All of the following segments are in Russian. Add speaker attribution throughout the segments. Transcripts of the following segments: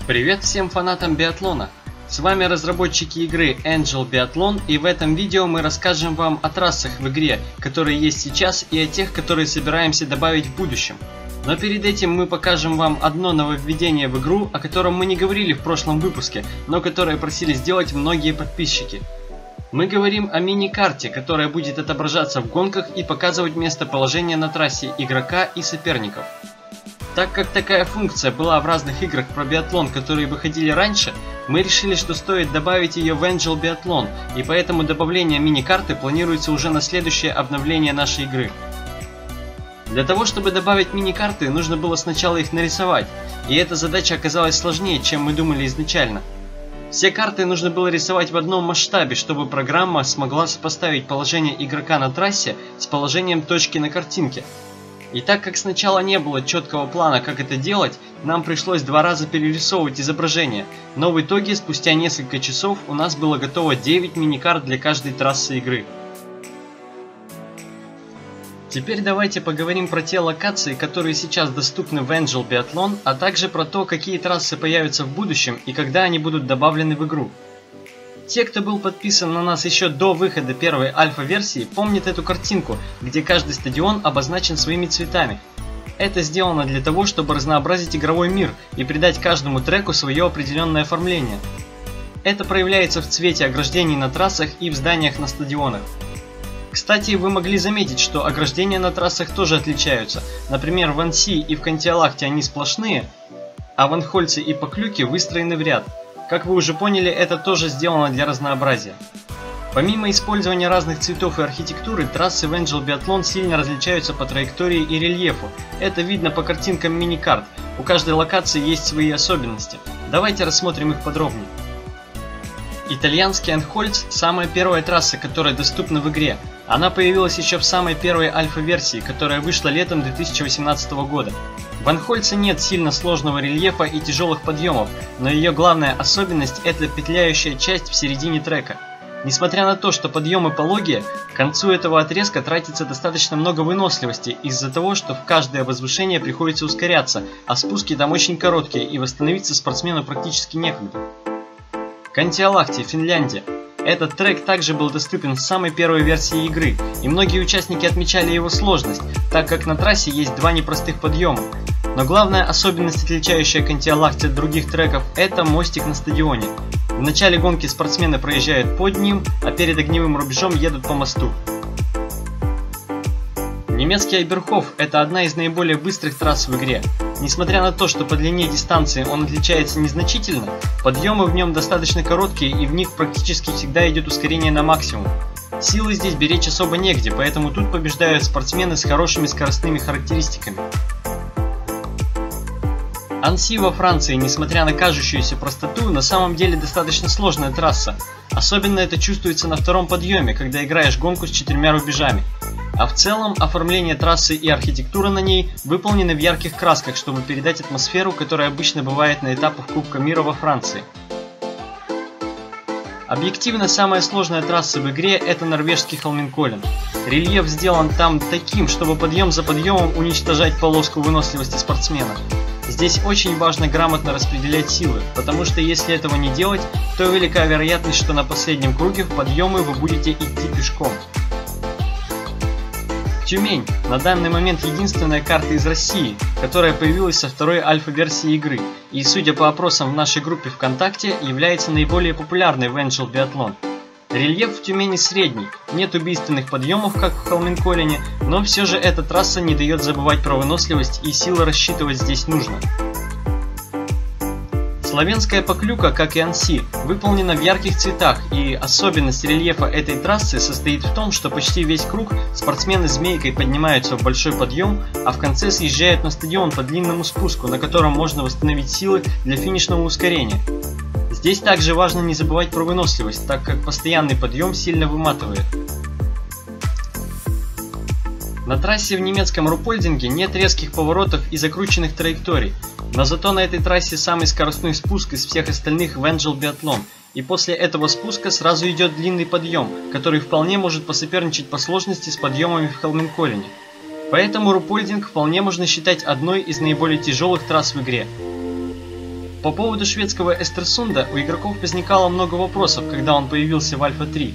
Speaker 1: Привет всем фанатам биатлона! С вами разработчики игры Angel Biathlon, и в этом видео мы расскажем вам о трассах в игре, которые есть сейчас, и о тех, которые собираемся добавить в будущем. Но перед этим мы покажем вам одно нововведение в игру, о котором мы не говорили в прошлом выпуске, но которое просили сделать многие подписчики. Мы говорим о мини-карте, которая будет отображаться в гонках и показывать местоположение на трассе игрока и соперников. Так как такая функция была в разных играх про биатлон, которые выходили раньше, мы решили, что стоит добавить ее в Angel Biathlon, и поэтому добавление мини-карты планируется уже на следующее обновление нашей игры. Для того, чтобы добавить мини-карты, нужно было сначала их нарисовать, и эта задача оказалась сложнее, чем мы думали изначально. Все карты нужно было рисовать в одном масштабе, чтобы программа смогла сопоставить положение игрока на трассе с положением точки на картинке. И так как сначала не было четкого плана, как это делать, нам пришлось 2 раза перерисовывать изображение, но в итоге спустя несколько часов у нас было готово 9 мини-карт для каждой трассы игры. Теперь давайте поговорим про те локации, которые сейчас доступны в Angel Biathlon, а также про то, какие трассы появятся в будущем и когда они будут добавлены в игру. Те, кто был подписан на нас еще до выхода первой альфа-версии, помнят эту картинку, где каждый стадион обозначен своими цветами. Это сделано для того, чтобы разнообразить игровой мир и придать каждому треку свое определенное оформление. Это проявляется в цвете ограждений на трассах и в зданиях на стадионах. Кстати, вы могли заметить, что ограждения на трассах тоже отличаются. Например, в Анси и в Кантиалахте они сплошные, а в Анхольце и Поклюке выстроены в ряд. Как вы уже поняли, это тоже сделано для разнообразия. Помимо использования разных цветов и архитектуры, трассы в Angel Biathlon сильно различаются по траектории и рельефу. Это видно по картинкам мини-карт. У каждой локации есть свои особенности. Давайте рассмотрим их подробнее. Итальянский Анхольц – самая первая трасса, которая доступна в игре. Она появилась еще в самой первой альфа-версии, которая вышла летом 2018 года. В Анхольце нет сильно сложного рельефа и тяжелых подъемов, но ее главная особенность – это петляющая часть в середине трека. Несмотря на то, что подъемы пологие, к концу этого отрезка тратится достаточно много выносливости из-за того, что в каждое возвышение приходится ускоряться, а спуски там очень короткие и восстановиться спортсмену практически некогда. Кантиалахти, Финляндия. Этот трек также был доступен в самой первой версии игры, и многие участники отмечали его сложность, так как на трассе есть 2 непростых подъема. Но главная особенность, отличающая Кантиалахти от других треков, это мостик на стадионе. В начале гонки спортсмены проезжают под ним, а перед огневым рубежом едут по мосту. Немецкий Айберхоф – это одна из наиболее быстрых трасс в игре. Несмотря на то, что по длине дистанции он отличается незначительно, подъемы в нем достаточно короткие и в них практически всегда идет ускорение на максимум. Силы здесь беречь особо негде, поэтому тут побеждают спортсмены с хорошими скоростными характеристиками. Анси во Франции, несмотря на кажущуюся простоту, на самом деле достаточно сложная трасса. Особенно это чувствуется на втором подъеме, когда играешь гонку с 4 рубежами. А в целом оформление трассы и архитектура на ней выполнены в ярких красках, чтобы передать атмосферу, которая обычно бывает на этапах Кубка мира во Франции. Объективно, самая сложная трасса в игре – это норвежский Холменколлен. Рельеф сделан там таким, чтобы подъем за подъемом уничтожать полоску выносливости спортсмена. Здесь очень важно грамотно распределять силы, потому что если этого не делать, то велика вероятность, что на последнем круге в подъемы вы будете идти пешком. Тюмень – на данный момент единственная карта из России, которая появилась со второй альфа-версии игры, и, судя по опросам в нашей группе ВКонтакте, является наиболее популярной в Angel Biathlon. Рельеф в Тюмени средний, нет убийственных подъемов, как в Холменколлене, но все же эта трасса не дает забывать про выносливость, и силы рассчитывать здесь нужно. Славянская Поклюка, как и Анси, выполнена в ярких цветах, и особенность рельефа этой трассы состоит в том, что почти весь круг спортсмены змейкой поднимаются в большой подъем, а в конце съезжают на стадион по длинному спуску, на котором можно восстановить силы для финишного ускорения. Здесь также важно не забывать про выносливость, так как постоянный подъем сильно выматывает. На трассе в немецком Руппольдинге нет резких поворотов и закрученных траекторий, но зато на этой трассе самый скоростной спуск из всех остальных в Angel Biathlon, и после этого спуска сразу идет длинный подъем, который вполне может посоперничать по сложности с подъемами в Холменколлене. Поэтому Руппольдинг вполне можно считать одной из наиболее тяжелых трасс в игре. По поводу шведского Эстерсунда у игроков возникало много вопросов, когда он появился в Альфа 3.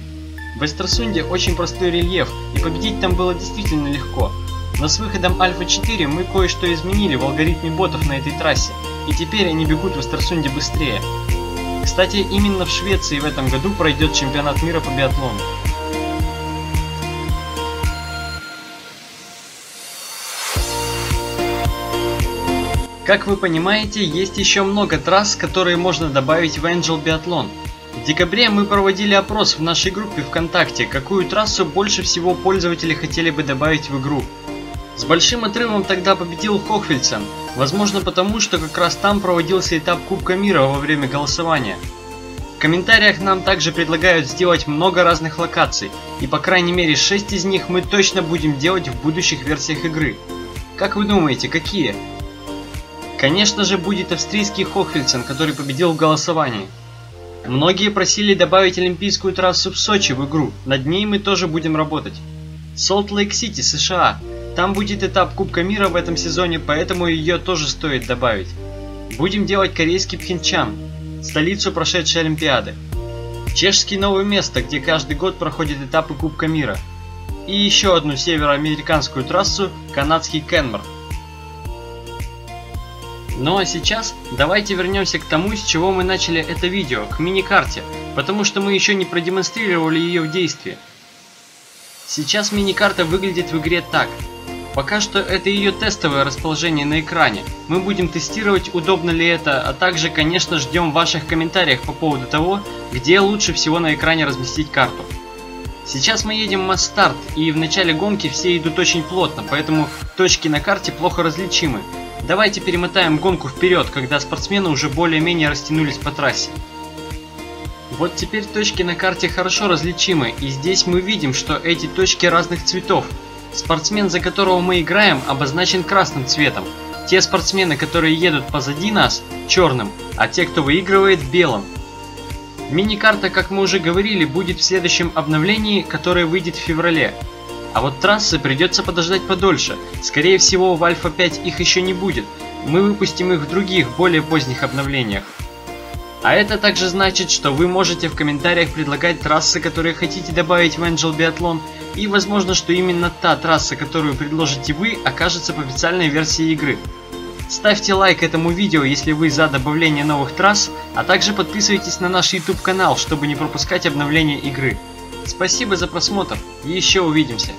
Speaker 1: В Эстерсунде очень простой рельеф, и победить там было действительно легко. Но с выходом Альфа 4 мы кое-что изменили в алгоритме ботов на этой трассе, и теперь они бегут в Эстерсунде быстрее. Кстати, именно в Швеции в этом году пройдет чемпионат мира по биатлону. Как вы понимаете, есть еще много трасс, которые можно добавить в Angel Biathlon. В декабре мы проводили опрос в нашей группе ВКонтакте, какую трассу больше всего пользователи хотели бы добавить в игру. С большим отрывом тогда победил Хохвильцен, возможно потому, что как раз там проводился этап Кубка мира во время голосования. В комментариях нам также предлагают сделать много разных локаций, и по крайней мере 6 из них мы точно будем делать в будущих версиях игры. Как вы думаете, какие? Конечно же, будет австрийский Хохвильцен, который победил в голосовании. Многие просили добавить олимпийскую трассу в Сочи в игру, над ней мы тоже будем работать. Солт-Лейк-Сити, США. Там будет этап Кубка мира в этом сезоне, поэтому ее тоже стоит добавить. Будем делать корейский Пхенчхан, столицу прошедшей Олимпиады. Чешский Новое Место, где каждый год проходят этапы Кубка мира. И еще одну североамериканскую трассу, канадский Кенмор. Ну а сейчас давайте вернемся к тому, с чего мы начали это видео, к мини-карте, потому что мы еще не продемонстрировали ее в действии. Сейчас мини-карта выглядит в игре так. Пока что это ее тестовое расположение на экране. Мы будем тестировать, удобно ли это, а также, конечно, ждем ваших комментариев по поводу того, где лучше всего на экране разместить карту. Сейчас мы едем масс-старт, и в начале гонки все идут очень плотно, поэтому точки на карте плохо различимы. Давайте перемотаем гонку вперед, когда спортсмены уже более-менее растянулись по трассе. Вот теперь точки на карте хорошо различимы, и здесь мы видим, что эти точки разных цветов. Спортсмен, за которого мы играем, обозначен красным цветом. Те спортсмены, которые едут позади нас, черным, а те, кто выигрывает, белым. Мини-карта, как мы уже говорили, будет в следующем обновлении, которое выйдет в феврале. А вот трассы придется подождать подольше. Скорее всего, в Альфа 5 их еще не будет. Мы выпустим их в других, более поздних обновлениях. А это также значит, что вы можете в комментариях предлагать трассы, которые хотите добавить в Angel Biathlon, и возможно, что именно та трасса, которую предложите вы, окажется в официальной версии игры. Ставьте лайк этому видео, если вы за добавление новых трасс, а также подписывайтесь на наш YouTube канал, чтобы не пропускать обновления игры. Спасибо за просмотр и еще увидимся.